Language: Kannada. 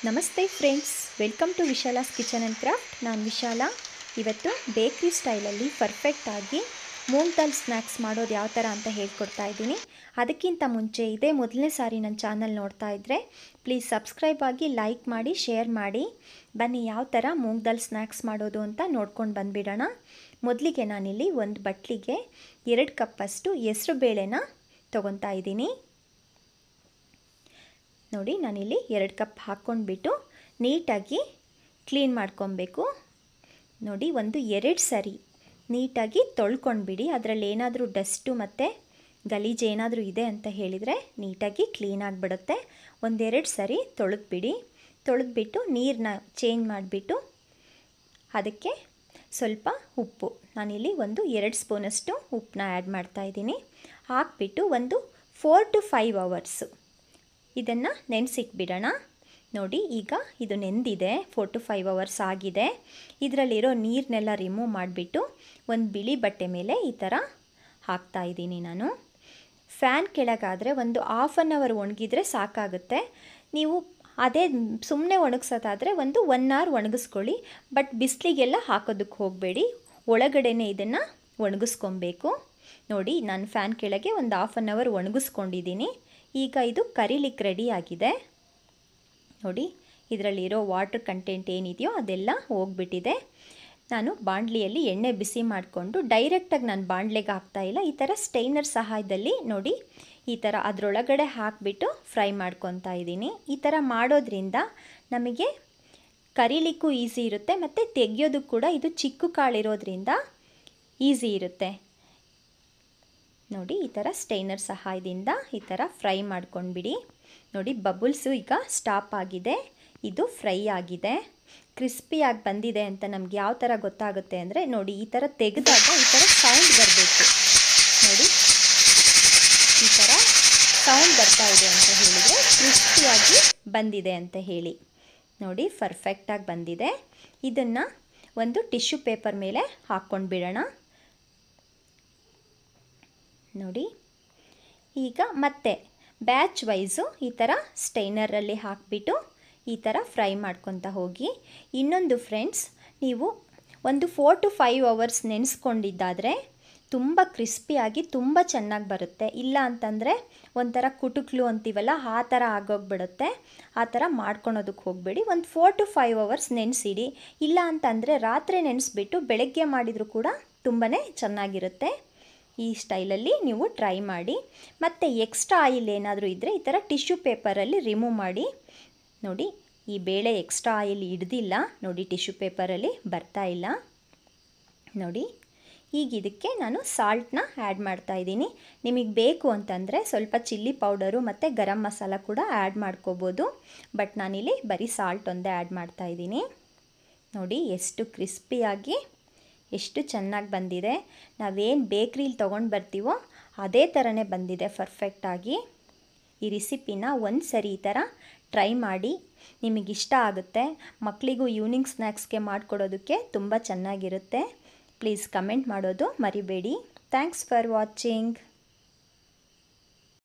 ನಮಸ್ತೆ friends, welcome to Vishala's kitchen and craft. ನಾನು ವಿಶಾಲ. ಇವತ್ತು ಬೇಕ್ರಿ ಸ್ಟೈಲಲ್ಲಿ ಪರ್ಫೆಕ್ಟಾಗಿ ಮೂಂಗ್ ದಾಲ್ ಸ್ನ್ಯಾಕ್ಸ್ ಮಾಡೋದು ಯಾವ ಥರ ಅಂತ ಹೇಳ್ಕೊಡ್ತಾ ಇದ್ದೀನಿ. ಅದಕ್ಕಿಂತ ಮುಂಚೆ ಇದೇ ಮೊದಲನೇ ಸಾರಿ ನನ್ನ ಚಾನಲ್ ನೋಡ್ತಾ ಇದ್ದರೆ ಪ್ಲೀಸ್ ಸಬ್ಸ್ಕ್ರೈಬ್ ಆಗಿ, ಲೈಕ್ ಮಾಡಿ, ಶೇರ್ ಮಾಡಿ. ಬನ್ನಿ ಯಾವ ಥರ ಮೂಂಗ್ ದಾಲ್ ಸ್ನ್ಯಾಕ್ಸ್ ಮಾಡೋದು ಅಂತ ನೋಡ್ಕೊಂಡು ಬಂದುಬಿಡೋಣ. ಮೊದಲಿಗೆ ನಾನಿಲ್ಲಿ ಒಂದು ಬಟ್ಲಿಗೆ 2 ಕಪ್ಪಷ್ಟು ಹೆಸರು ಬೇಳೆನ ತೊಗೊತಾ ಇದ್ದೀನಿ. ನೋಡಿ, ನಾನಿಲ್ಲಿ 2 ಕಪ್ ಹಾಕ್ಕೊಂಡ್ಬಿಟ್ಟು ನೀಟಾಗಿ ಕ್ಲೀನ್ ಮಾಡ್ಕೊಬೇಕು. ನೋಡಿ, 2 ಸರಿ ನೀಟಾಗಿ ತೊಳ್ಕೊಂಡ್ಬಿಡಿ. ಅದರಲ್ಲಿ ಏನಾದರೂ ಡಸ್ಟು ಮತ್ತು ಗಲೀಜು ಏನಾದರೂ ಇದೆ ಅಂತ ಹೇಳಿದರೆ ನೀಟಾಗಿ ಕ್ಲೀನ್ ಆಗಿಬಿಡುತ್ತೆ. 2 ಸರಿ ತೊಳೆದ್ಬಿಡಿ. ತೊಳೆದ್ಬಿಟ್ಟು ನೀರನ್ನ ಚೇಂಜ್ ಮಾಡಿಬಿಟ್ಟು ಅದಕ್ಕೆ ಸ್ವಲ್ಪ ಉಪ್ಪು, ನಾನಿಲ್ಲಿ 2 ಸ್ಪೂನಷ್ಟು ಉಪ್ಪನ್ನ ಆ್ಯಡ್ ಮಾಡ್ತಾಯಿದ್ದೀನಿ. ಹಾಕ್ಬಿಟ್ಟು 4 to 5 ಅವರ್ಸು ಇದನ್ನು ನೆನೆಸಿಟ್ಬಿಡೋಣ. ನೋಡಿ, ಈಗ ಇದು ನೆಂದಿದೆ, 4 to 5 ಅವರ್ಸ್ ಆಗಿದೆ. ಇದರಲ್ಲಿರೋ ನೀರನ್ನೆಲ್ಲ ರಿಮೂವ್ ಮಾಡಿಬಿಟ್ಟು ಒಂದು ಬಿಳಿ ಬಟ್ಟೆ ಮೇಲೆ ಈ ಥರ ಹಾಕ್ತಾಯಿದ್ದೀನಿ ನಾನು. ಫ್ಯಾನ್ ಕೆಳಗಾದರೆ ½ an hour ಒಣಗಿದ್ರೆ ಸಾಕಾಗುತ್ತೆ. ನೀವು ಅದೇ ಸುಮ್ಮನೆ ಒಣಗಿಸೋದಾದರೆ 1 hour ಒಣಗಿಸ್ಕೊಳ್ಳಿ. ಬಟ್ ಬಿಸಿಲಿಗೆಲ್ಲ ಹಾಕೋದಕ್ಕೆ ಹೋಗಬೇಡಿ, ಒಳಗಡೆನೇ ಇದನ್ನು ಒಣಗಿಸ್ಕೊಬೇಕು. ನೋಡಿ, ನಾನು ಫ್ಯಾನ್ ಕೆಳಗೆ ½ an hour ಒಣಗಿಸ್ಕೊಂಡಿದ್ದೀನಿ. ಈಗ ಇದು ಕರಿಲಿಕ್ಕೆ ರೆಡಿ ಆಗಿದೆ. ನೋಡಿ, ಇದರಲ್ಲಿರೋ ವಾಟರ್ ಕಂಟೆಂಟ್ ಏನಿದೆಯೋ ಅದೆಲ್ಲ ಹೋಗ್ಬಿಟ್ಟಿದೆ. ನಾನು ಬಾಣಲಿಯಲ್ಲಿ ಎಣ್ಣೆ ಬಿಸಿ ಮಾಡಿಕೊಂಡು ಡೈರೆಕ್ಟಾಗಿ ನಾನು ಬಾಣಲೆಗೆ ಹಾಕ್ತಾಯಿಲ್ಲ, ಈ ಥರ ಸ್ಟೈನರ್ ಸಹಾಯದಲ್ಲಿ ನೋಡಿ ಈ ಥರ ಅದರೊಳಗಡೆ ಹಾಕಿಬಿಟ್ಟು ಫ್ರೈ ಮಾಡ್ಕೊತಾ ಇದ್ದೀನಿ. ಈ ಥರ ಮಾಡೋದ್ರಿಂದ ನಮಗೆ ಕರಿಲಿಕ್ಕೂ ಈಸಿ ಇರುತ್ತೆ ಮತ್ತು ತೆಗೆಯೋದು ಕೂಡ ಇದು ಚಿಕ್ಕ ಕಾಳಿರೋದ್ರಿಂದ ಈಸಿ ಇರುತ್ತೆ. ನೋಡಿ, ಈ ಥರ ಸ್ಟೈನರ್ ಸಹಾಯದಿಂದ ಈ ಥರ ಫ್ರೈ ಮಾಡ್ಕೊಂಡ್ಬಿಡಿ. ನೋಡಿ, ಬಬಲ್ಸು ಈಗ ಸ್ಟಾಪ್ ಆಗಿದೆ, ಇದು ಫ್ರೈ ಆಗಿದೆ, ಕ್ರಿಸ್ಪಿಯಾಗಿ ಬಂದಿದೆ ಅಂತ ನಮ್ಗೆ ಯಾವ ಥರ ಗೊತ್ತಾಗುತ್ತೆ ಅಂದರೆ ನೋಡಿ, ಈ ಥರ ತೆಗೆದಾಗ ಈ ಥರ ಸೌಂಡ್ ಬರಬೇಕು. ನೋಡಿ, ಈ ಥರ ಸೌಂಡ್ ಬರ್ತಾ ಇದೆ ಅಂತ ಹೇಳಿದರೆ ಕ್ರಿಸ್ಪಿಯಾಗಿ ಬಂದಿದೆ ಅಂತ ಹೇಳಿ. ನೋಡಿ, ಪರ್ಫೆಕ್ಟಾಗಿ ಬಂದಿದೆ. ಇದನ್ನು ಒಂದು ಟಿಶ್ಯೂ ಪೇಪರ್ ಮೇಲೆ ಹಾಕ್ಕೊಂಡು ಬಿಡೋಣ. ನೋಡಿ, ಈಗ ಮತ್ತೆ ಬ್ಯಾಚ್ ವೈಸು ಈ ಥರ ಸ್ಟೈನರಲ್ಲಿ ಹಾಕಿಬಿಟ್ಟು ಈ ಥರ ಫ್ರೈ ಮಾಡ್ಕೊತಾ ಹೋಗಿ. ಇನ್ನೊಂದು ಫ್ರೆಂಡ್ಸ್, ನೀವು 4 to 5 ಅವರ್ಸ್ ನೆನೆಸ್ಕೊಂಡಿದ್ದಾದರೆ ತುಂಬ ಕ್ರಿಸ್ಪಿಯಾಗಿ ತುಂಬ ಚೆನ್ನಾಗಿ ಬರುತ್ತೆ. ಇಲ್ಲ ಅಂತಂದರೆ ಒಂಥರ ಕುಟುಕ್ಲು ಅಂತೀವಲ್ಲ, ಆ ಥರ ಆಗೋಗ್ಬಿಡುತ್ತೆ. ಆ ಥರ ಮಾಡ್ಕೊಳೋದಕ್ಕೆ ಹೋಗಬೇಡಿ. 4 to 5 ಅವರ್ಸ್ ನೆನೆಸಿಡಿ. ಇಲ್ಲ ಅಂತಂದರೆ ರಾತ್ರಿ ನೆನೆಸ್ಬಿಟ್ಟು ಬೆಳಗ್ಗೆ ಮಾಡಿದರೂ ಕೂಡ ತುಂಬಾ ಚೆನ್ನಾಗಿರುತ್ತೆ. ಈ ಸ್ಟೈಲಲ್ಲಿ ನೀವು ಟ್ರೈ ಮಾಡಿ. ಮತ್ತು ಎಕ್ಸ್ಟ್ರಾ ಆಯಿಲ್ ಏನಾದರೂ ಇದ್ದರೆ ಈ ಥರ ಟಿಶ್ಯೂ ಪೇಪರಲ್ಲಿ ರಿಮೂವ್ ಮಾಡಿ. ನೋಡಿ, ಈ ಬೇಳೆ ಎಕ್ಸ್ಟ್ರಾ ಆಯಿಲ್ ಹಿಡ್ದಿಲ್ಲ, ನೋಡಿ ಟಿಶ್ಯೂ ಪೇಪರಲ್ಲಿ ಬರ್ತಾ ಇಲ್ಲ. ನೋಡಿ, ಈಗ ಇದಕ್ಕೆ ನಾನು ಸಾಲ್ಟನ್ನ ಆ್ಯಡ್ ಮಾಡ್ತಾಯಿದ್ದೀನಿ. ನಿಮಗೆ ಬೇಕು ಅಂತಂದರೆ ಸ್ವಲ್ಪ ಚಿಲ್ಲಿ ಪೌಡರು ಮತ್ತು ಗರಂ ಮಸಾಲ ಕೂಡ ಆ್ಯಡ್ ಮಾಡ್ಕೋಬೋದು. ಬಟ್ ನಾನಿಲ್ಲಿ ಬರೀ ಸಾಲ್ಟ್ ಒಂದೇ ಆ್ಯಡ್ ಮಾಡ್ತಾಯಿದ್ದೀನಿ. ನೋಡಿ, ಎಷ್ಟು ಕ್ರಿಸ್ಪಿಯಾಗಿ ಎಷ್ಟು ಚೆನ್ನಾಗಿ ಬಂದಿದೆ. ನಾವೇನು ಬೇಕ್ರಿಲಿ ತೊಗೊಂಡು ಬರ್ತೀವೋ ಅದೇ ಥರನೇ ಬಂದಿದೆ ಪರ್ಫೆಕ್ಟಾಗಿ. ಈ ರೆಸಿಪಿನ ಒಂದು ಸರಿ ಈ ಥರ ಟ್ರೈ ಮಾಡಿ, ನಿಮಗಿಷ್ಟ ಆಗುತ್ತೆ. ಮಕ್ಕಳಿಗೂ ಈವ್ನಿಂಗ್ ಸ್ನ್ಯಾಕ್ಸ್ಗೆ ಮಾಡಿಕೊಡೋದಕ್ಕೆ ತುಂಬ ಚೆನ್ನಾಗಿರುತ್ತೆ. ಪ್ಲೀಸ್ ಕಮೆಂಟ್ ಮಾಡೋದು ಮರಿಬೇಡಿ. Thanks for watching.